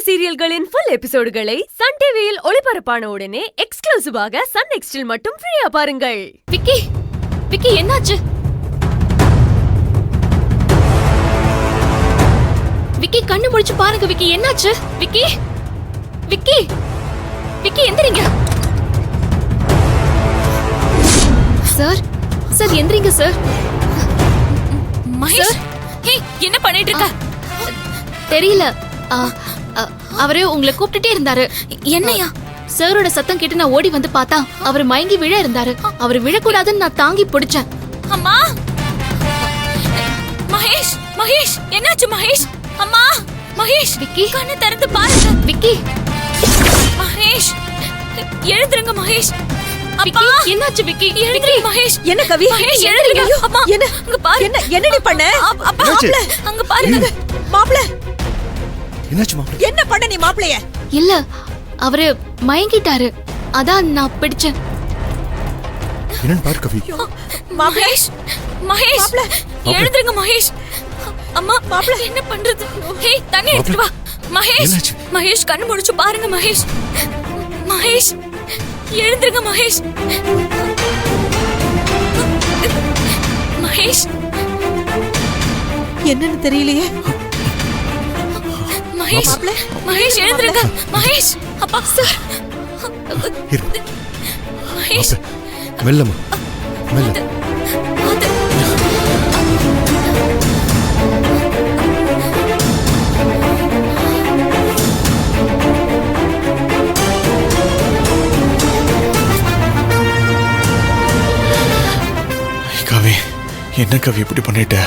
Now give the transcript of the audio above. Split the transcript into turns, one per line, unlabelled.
சீரியல்களின் full எபிசோடுகளை Sun டிவியில் ஒளிபரப்பான உடனே எக்ஸ்க்ளூசிவாக சன் நெக்ஸ்டில் மட்டும் ஃப்ரீயா பாருங்கள்.
விக்கி விக்கி என்னாச்சு? விக்கி கண்ணு முடிச்சு பாருங்க. விக்கி என்னாச்சு? விக்கி விக்கி விக்கி எந்திரிங்க. சார் சார் எந்திரிங்க சார். மகேஷ் என்ன பண்ணிட்டு இருக்க? தெரியல. அவரு உங்களை கூப்பிட்டுட்டே இருந்தாரு. என்னையா? சாரோட சத்தம் கேட்டு நான் ஓடி வந்து பார்த்தா அவர் மயங்கி விழ இருந்தாரு. அவர் விழக்கூடாதுன்னு நான் தாங்கி பிடிச்சேன். அம்மா மகேஷ் மகேஷ் என்னாச்சு மகேஷ்? அம்மா மகேஷ் விக்கி கண்ணு திறந்து பாருங்க. விக்கி மகேஷ் எழுந்துருங்க மகேஷ். அப்பா என்னாச்சு விக்கி? எழுந்துருங்க மகேஷ்.
என்ன கவி?
மகேஷ் எழுந்துருங்க. அம்மா
என்ன
அங்க பாரு.
என்னடி பண்ண?
அப்பா அங்க பாருங்க.
மாப்ள
என்னாச்சு மாப்ள?
என்ன பண்ண நீ மாப்ளைய?
இல்ல அவரு மயங்கிட்டாரு. அதான் நான் பிடிச்சேன்.
என்னன்னு பாரு கவி.
மகேஷ் மகேஷ் எழுந்துருங்க மகேஷ். அம்மா மாப்ள என்ன பண்றது? ஹேய் தண்ணி எடுத்து வா. மகேஷ் மகேஷ் கண்ணு முடிச்சு பாருங்க மகேஷ். மகேஷ் எழுந்துருங்க மகேஷ். மகேஷ்
என்னன்னு தெரியலையே.
மகேஷ் மகேஷ் எழுந்துருங்க மகேஷ். அப்பா சார் மகேஷ்
மெல்லமா மெல்ல. கவி என்ன கவி இப்படி பண்ணிட்ட?